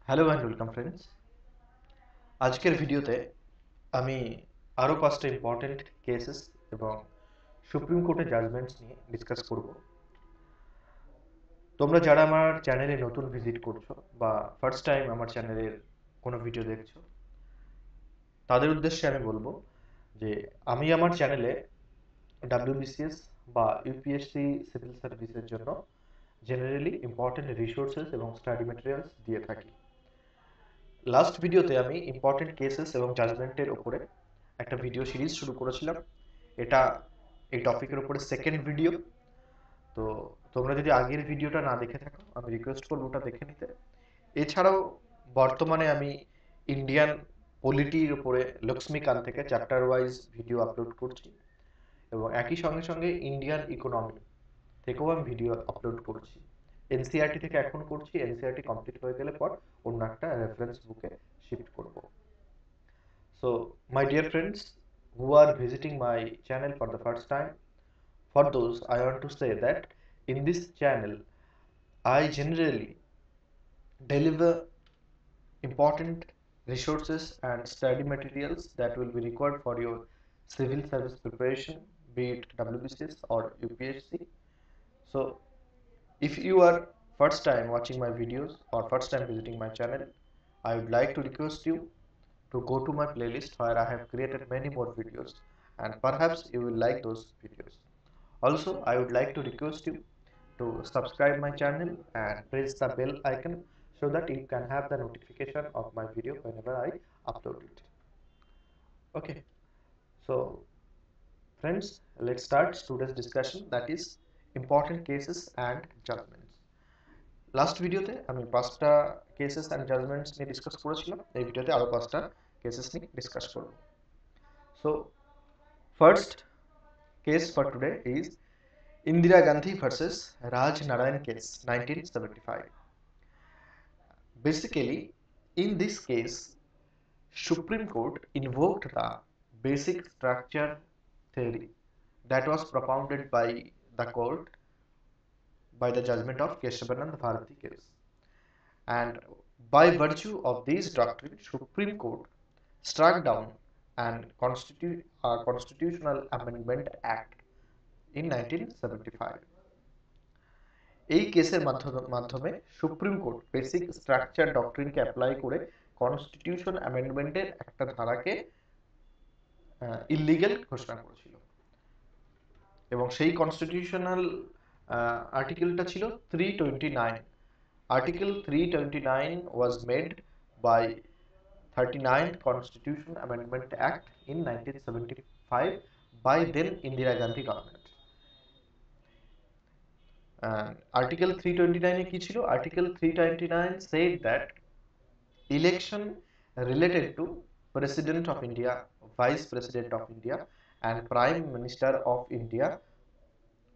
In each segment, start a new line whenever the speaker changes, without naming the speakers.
Hello and welcome friends. আজকের ভিডিওতে আমি আরও 5টা ইম্পর্টেন্ট কেসেস এবং সুপ্রিম কোর্টের জাজমেন্টস নিয়ে ডিসকাস করব। তোমরা যারা আমার চ্যানেলে নতুন ভিজিট করছো বা ফার্স্ট টাইম আমার চ্যানেলের কোনো ভিডিও দেখছো, তাদের উদ্দেশ্যে আমি বলবো যে আমি আমার চ্যানেলে ডাব্লিউবিসিএস বা ইউপিএসসি সিভিল সার্ভিসের জন্য জেনারেলি ইম্পর্টেন্ট রিসোর্সেস এবং স্টাডি ম্যাটেরিয়ালস দিয়ে থাকি। লাস্ট ভিডিওতে আমি ইম্পর্টেন্ট কেসেস এবং জাজমেন্টের উপরে একটা ভিডিও সিরিজ শুরু করেছিলাম। এটা এই টপিকের উপরে সেকেন্ড ভিডিও। তো তোমরা যদি আগের ভিডিওটা না দেখে থাকো, আমি রিকোয়েস্ট করবো ওটা দেখে নিতে। এছাড়াও বর্তমানে আমি ইন্ডিয়ান পলিটির উপরে লক্ষ্মীকান্ত থেকে চ্যাপ্টার ওয়াইজ ভিডিও আপলোড করছি এবং একই সঙ্গে সঙ্গে ইন্ডিয়ান ইকোনমি থেকেও আমি ভিডিও আপলোড করছি। এনসিআরটি থেকে এখন করছি, এনসিআরটি কমপ্লিট হয়ে গেলে পর অন্য একটা রেফারেন্স বুকে শিফট করব। So, my dear friends who are visiting my channel for the first time, for those I want to say that in this channel I generally deliver important resources and study materials that will be required for your civil service preparation, be it WBCS or UPSC. So, if you are first time watching my videos or first time visiting my channel, I would like to request you to go to my playlist where I have created many more videos and perhaps you will like those videos. Also, I would like to request you to subscribe my channel and press the bell icon so that you can have the notification of my video whenever I upload it. Okay, so friends, let's start today's discussion, that is important cases and judgments. Last ভিডিওতে আমি 5টা cases and judgements নিয়ে discuss করেছিলাম। এই ভিডিওতে আরো 5টা cases নিয়ে ডিসকাস করব। So first case for today is Indira Gandhi versus Raj Narayan case 1975. Basically, in this case, Supreme Court invoked the basic structure theory that was propounded by the court by the judgment of Keshavanand Bharati case. And by virtue of this doctrine, Supreme Court struck down and Constitutional Amendment Act in 1975. এই কেসের মাধ্যমে Supreme Court basic structure ডক্ট্রিনকে apply করে constitution অ্যামেন্ডমেন্টের একটা ধারাকে illegal ঘোষণা করেছিল এবং সেই কনস্টিটিউশনাল আর্টিকেলটা ছিল 329। Article 329 was made by 39th Constitution Amendment Act in 1975 by then Indira Gandhi government. Article 329 এ কি ছিল? Article 329 said that election related to President of India, Vice President of India and Prime Minister of India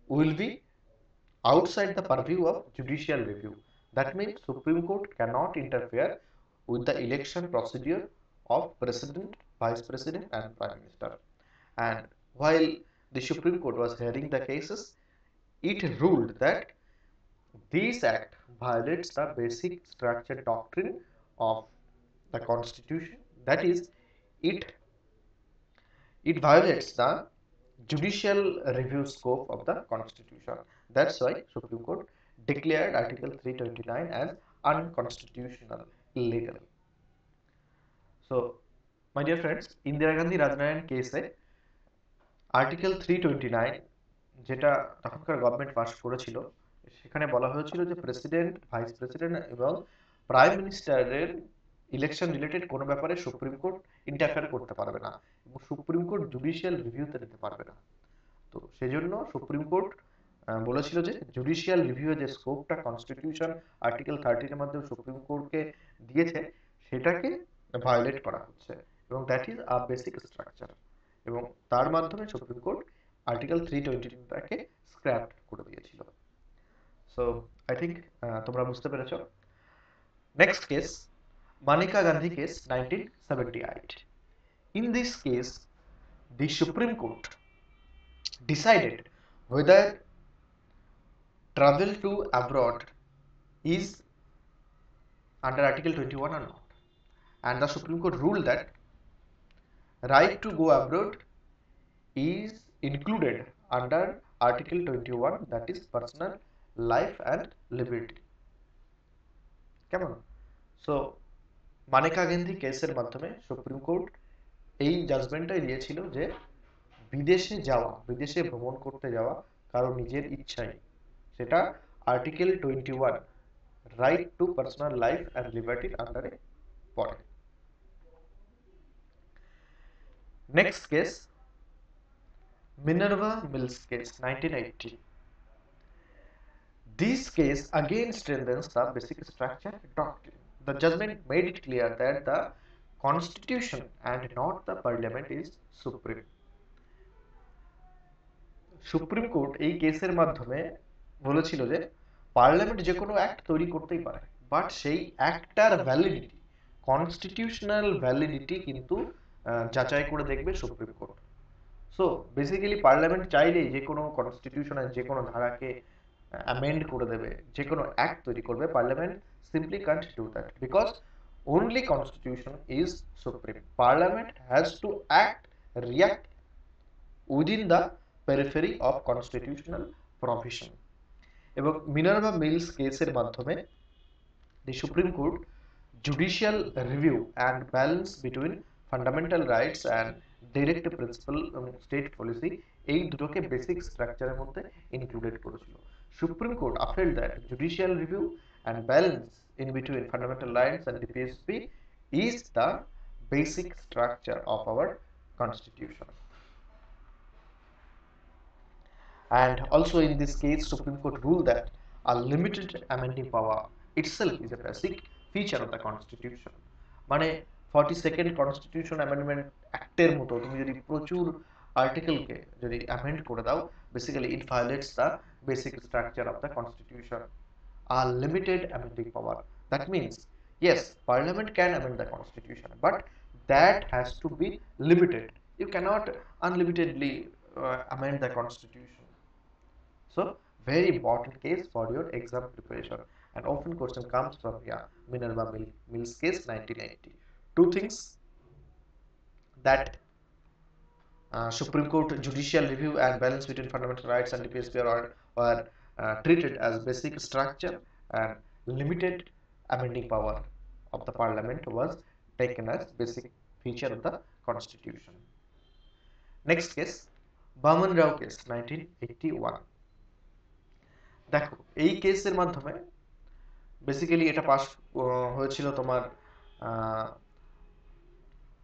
will be outside the purview of judicial review. That means Supreme Court cannot interfere with the election procedure of President, Vice President and Prime Minister. And while the Supreme Court was hearing the cases, it ruled that this act violates the basic structure doctrine of the Constitution. That is, it violates the judicial review scope of the Constitution. That's why Supreme Court declared Article 329 as unconstitutional, illegal. So, my dear friends, Indira Gandhi Rajnayan case article 329 যেটা তখনকার government pass করেছিল, সেখানে বলা হয়েছিল যে president, vice president এবং prime মিনিস্টারের election related কোনো ব্যাপারে সুপ্রিম কোর্ট ইন্টারফেয়ার করতে পারবে না এবং সুপ্রিম কোর্ট জুডিশিয়াল রিভিউতে নিতে পারবে না। তো সেজন্য সুপ্রিম কোর্ট বলেছিল যে জুডিশিয়াল রিভিউ যে স্কোপটা কনস্টিটিউশন আর্টিকেল 13 এর মাধ্যমে সুপ্রিম কোর্টকে দিয়েছে সেটাকে ভায়োলেট করা হচ্ছে এবং that is a basic structure, এবং তার মাধ্যমে সুপ্রিম কোর্ট আর্টিকেল 322টাকে স্ক্র্যাপ করে দিয়েছিল। সো আই থিঙ্ক তোমরা বুঝতে পেরেছো। Next case, Maneka Gandhi case 1978. In this case, the Supreme Court decided whether travel to abroad is under Article 21 or not. And the Supreme Court ruled that right to go abroad is included under Article 21, that is personal life and liberty. কেমন? So Maneka Gandhi কেসের মাধ্যমে Supreme court এই জাজমেন্টটাই দিয়েছিল যে বিদেশে যাওয়া, বিদেশে ভ্রমণ করতে যাওয়া কারো নিজের ইচ্ছায়, সেটা article 21 right to personal life and লিবার্টির আন্ডারে পড়ে। Next case, Minerva Mills case, 1980. This case again strengthens the basic structure doctrine. The judgment made it clear that the constitution and not the parliament is supreme. Supreme court এই কেসের মাধ্যমে বলেছিল যে parliament যে কোনো অ্যাক্ট তৈরি করতেই পারে, বাট সেই অ্যাক্টটার ভ্যালিডিটি, কনস্টিটিউশনাল ভ্যালিডিটি কিন্তু যাচাই করে দেখবে supreme court. So basically parliament চাইলেই যে কোনো কনস্টিটিউশনের যে কোনো ধারাকে অ্যামেন্ড করে দেবে, যে কোনো অ্যাক্ট তৈরি করবে, parliament simply can't do that because only constitution is supreme. Parliament has to act, react within the periphery of constitutional provision. এবং মিনার্ভা মিলস কেসের মাধ্যমে the Supreme Court judicial review and balance between fundamental rights and direct principle state policy এই দুটোকে basic স্ট্রাকচারের মধ্যে included করেছিল। Supreme court upheld that judicial review and balance in between fundamental rights and DPSP is the basic structure of our constitution. And also in this case, Supreme Court ruled that a limited amending power itself is a basic feature of the constitution. মানে 42nd constitution amendment অ্যাক্টের মতো তুমি যদি প্রচুর আর্টিকেলকে যদি amend করে দাও, basically it violates the basic structure of the constitution. A limited amending power, that means yes, parliament can amend the constitution, but that has to be limited. You cannot unlimitedly amend the constitution. So very important case for your exam preparation, and often question comes from Minerva Mills case 1980. Two things, that Supreme Court judicial review and balance between fundamental rights and DPSP were treated as basic structure, and limited amending power of the parliament was taken as basic feature of the constitution. Next case, Baman Rao case 1981. দেখো এই কেসের মাধ্যমে basically এটা pass হয়েছিল তোমার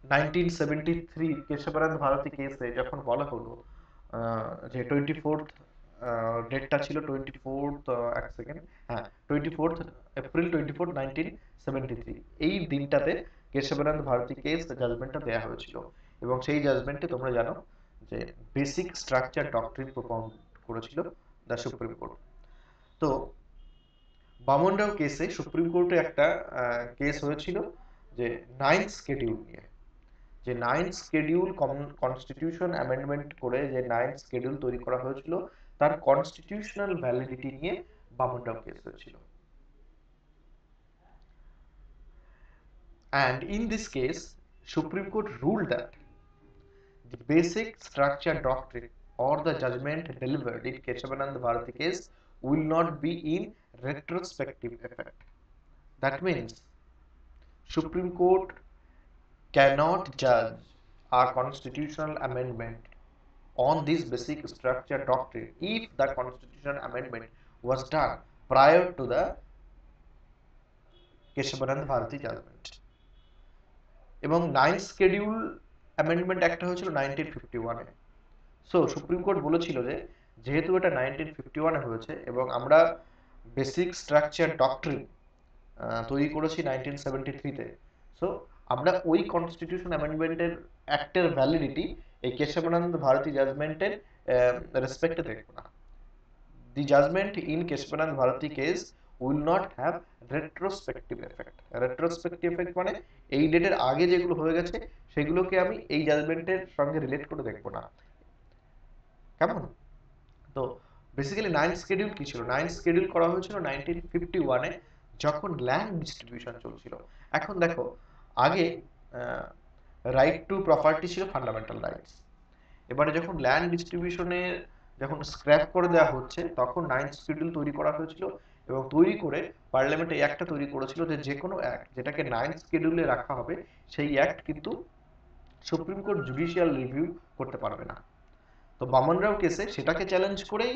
1973 কেশবানন্দ ভারতী কেসে, যখন বলা হলো যে 24th ডেটটা ছিল 24th এক সেকেন্ড, হ্যাঁ 24th এপ্রিল 24th 1973, এই দিনটাতে কেশবানন্দ ভারতী কেস জাজমেন্টটা দেয়া হয়েছিল। এবং সেই জাজমেন্টে তোমরা জানো যে বেসিক স্ট্রাকচার ডক্ট্রিন প্রপাউন্ড করেছিল দ্য সুপ্রিম কোর্ট। তো বামন রাও কেসে সুপ্রিম কোর্টে একটা কেস হয়েছিল যে 9th শিডিউল নিয়ে, যে 9th শিডিউল কনস্টিটিউশন অ্যামেন্ডমেন্ট করে যে 9th শিডিউল তৈরি করা হয়েছিল তার কনস্টিটিউশনাল ভ্যালিডিটি নিয়ে বামন রাও কেস হয়েছিল। And in this case, Supreme Court ruled that the basic structure doctrine or the judgment delivered in Keshavanand Bharati case will not be in retrospective effect. That means Supreme Court cannot judge a constitutional amendment on this basic structure doctrine if the constitutional amendment was done prior to the Keshavanand Bharati judgment. এবং 9th schedule amendment একটা হয়েছিল 1951 এ। So supreme court বলেছিল যে যেহেতু এটা 1951 এ হয়েছে এবং আমরা বেসিক স্ট্রাকচার ডক্ট্রিন তৈরি করেছি 1973 তে, সো আমরা ওই কনস্টিটিউশন অ্যামেন্ডমেন্টের অ্যাক্টের ভ্যালিডিটি এই কেশবানন্দ ভারতী জাজমেন্টের রেসপেক্টে দেখব না। The judgment in Kesavananda Bharati case will not have retrospective effect. Retrospective effect মানে এই ডেটের আগে যেগুলো হয়ে গেছে সেগুলোকে আমি এই জাজমেন্টের সঙ্গে রিলেট করে দেখব না, কেমন? তো বেসিক্যালি 9th শিডিউল কি ছিল? 9th শিডিউল করা হয়েছিল 1951 এ, যখন ল্যান্ড ডিস্ট্রিবিউশন চলছিল। এখন দেখো, আগে রাইট টু প্রপার্টি ছিল ফান্ডামেন্টাল রাইটস, এবারে যখন ল্যান্ড ডিস্ট্রিবিউশনের যখন স্ক্র্যাপ করে দেওয়া হচ্ছে, তখন 9th শিডিউল তৈরি করা হয়েছিল, এবং তৈরি করে পার্লামেন্টে একটা তৈরি করেছিল যে যে কোনো অ্যাক্ট যেটাকে 9th শিডিউলে রাখা হবে, সেই অ্যাক্ট কিন্তু সুপ্রিম কোর্ট জুডিশিয়াল রিভিউ করতে পারবে না। তো বামন রাও কেসে সেটাকে চ্যালেঞ্জ করেই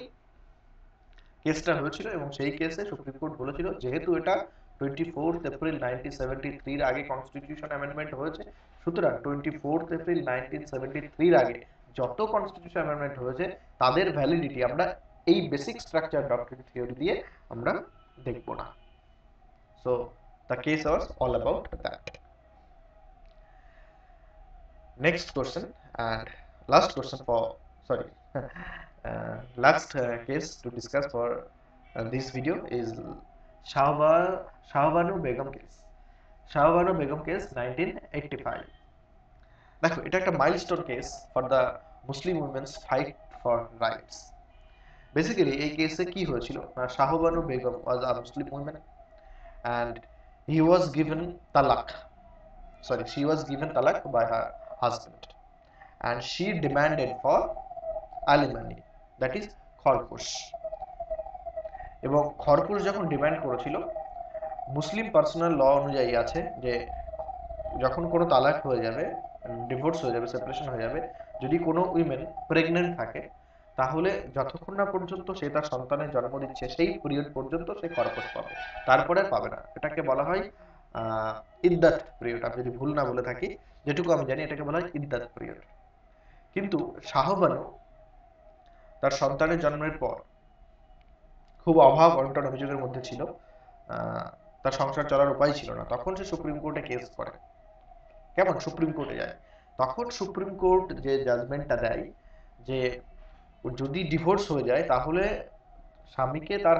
কেসটা হয়েছিল, এবং সেই কেসে সুপ্রিম কোর্ট বলেছিল যেহেতু এটা 24 এপ্রিল 1973 আগে কনস্টিটিউশন অ্যামেন্ডমেন্ট হয়েছে, সুতরাং 24 এপ্রিল 1973 আগে যত কনস্টিটিউশন অ্যামেন্ডমেন্ট হয়েছে তাদের ভ্যালিডিটি আমরা এই বেসিক স্ট্রাকচার ডক্ট্রিন থিওরি দিয়ে আমরা দেখব না। So the case was all about that. Next question and last question for, sorry, last case to discuss for this video is Shahbano Begum case. Shahbano Begum case 1985. দেখো, এটা একটা milestone case for the Muslim women's fight for rights. Basically এই কেসে কি হয়েছিল, Shahbano Begum was a Muslim women and he was given talak, sorry, she was given talak by her husband, and she demanded for alimony, that is খরপোশ। এবং খরপোশ যখন demand করেছিল, মুসলিম personal ল অনুযায়ী আছে যে যখন কোনো তালাক হয়ে যাবে, ডিভোর্স হয়ে যাবে, সেপারেশন হয়ে যাবে, যদি কোনো উইমেন প্রেগনেন্ট থাকে, তাহলে যতক্ষণ না পর্যন্ত সে তার সন্তানের জন্ম দিচ্ছে সেই পিরিয়ড পর্যন্ত সে খরপোশ পাবে, তারপরে পাবে না। এটাকে বলা হয় ইদ্দাত পিরিয়ড। আমি যদি ভুল না বলে থাকি, যেটুকু আমি জানি এটাকে বলা হয় ইদ্দাত পিরিয়ড। কিন্তু শাহবানু তার সন্তানের জন্মের পর খুব অভাব অনটন অভিযোগের মধ্যে ছিল, তার সংসার চলার উপায় ছিল না, তখন সে সুপ্রিম কোর্টে কেস করে। কেমন? সুপ্রিম কোর্টে যায়। তখন সুপ্রিম কোর্ট যে জাজমেন্টটা দেয় যে যদি ডিভোর্স হয়ে যায় তাহলে স্বামীকে তার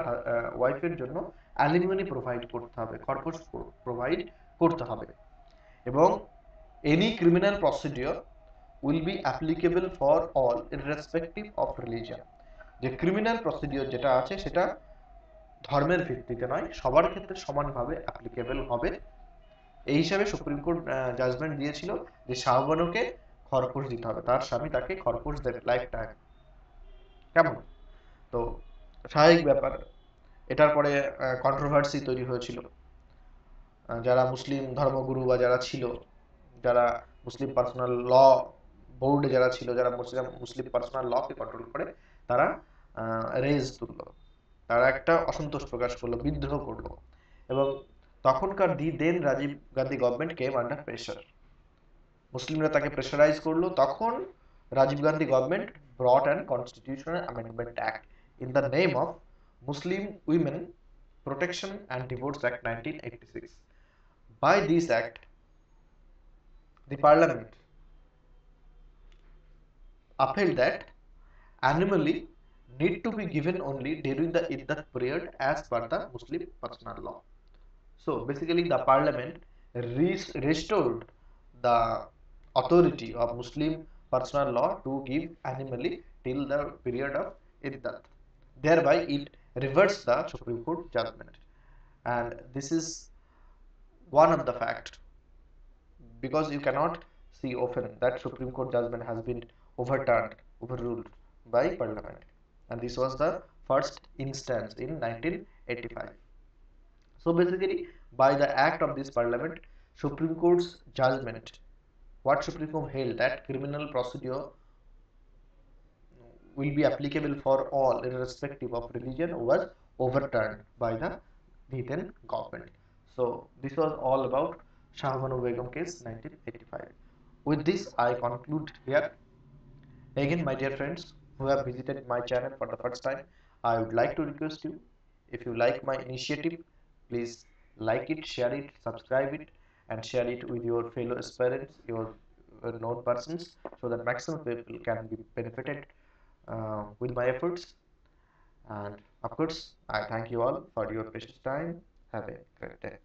ওয়াইফের জন্য অ্যালিমনি প্রোভাইড করতে হবে, খরপোশ প্রোভাইড করতে হবে, এবং any criminal procedure will be applicable for all irrespective of religion. যে ক্রিমিনাল প্রসিডিওর যেটা আছে সেটা ধর্মের ভিত্তিতে নয়, সবার ক্ষেত্রে সমানভাবে অ্যাপ্লিকেবল হবে। এই হিসাবে সুপ্রিম কোর্ট জাজমেন্ট দিয়েছিল যে শাহবানুকে খরপোশ দিতে হবে, তার স্বামী তাকে খরপোশ দেবে লাইফ টাইম। কেমন? তো স্বাভাবিক ব্যাপার, এটার পরে কন্ট্রোভার্সি তৈরি হয়েছিল। যারা মুসলিম ধর্মগুরু বা যারা ছিল, যারা মুসলিম পার্সোনাল ল বোর্ডে যারা ছিল, যারা মুসলিম পার্সোনাল লকে কন্ট্রোল করে, তারা রেজ তুললো, তারা একটা অসন্তোষ প্রকাশ করলো, বিদ্রোহ করলো, এবং তখনকার then Rajiv Gandhi government came under pressure. মুসলিমরা তাকে প্রেসারাইজ করলো, তখন Rajiv Gandhi government brought an constitutional amendment act in the name of Muslim women protection and divorce act 1986. By this act, the parliament upheld that annually need to be given only during the iddat period as per the Muslim personal law. So basically the parliament restored the authority of Muslim personal law to give annually till the period of iddat. Thereby it reverts the Supreme Court judgment, and this is one of the fact, because you cannot see often that Supreme Court judgment has been overruled by Parliament, and this was the first instance in 1985. So basically, by the act of this Parliament, Supreme Court's judgment, what Supreme Court held that criminal procedure will be applicable for all irrespective of religion was overturned by the then government. So this was all about Shahbanu Begum case 1985. With this I conclude here. Again, my dear friends who have visited my channel for the first time, I would like to request you, if you like my initiative, please like it, share it, subscribe it, and share it with your fellow aspirants, your known persons, so that maximum people can be benefited with my efforts. And of course, I thank you all for your precious time. Have a great day.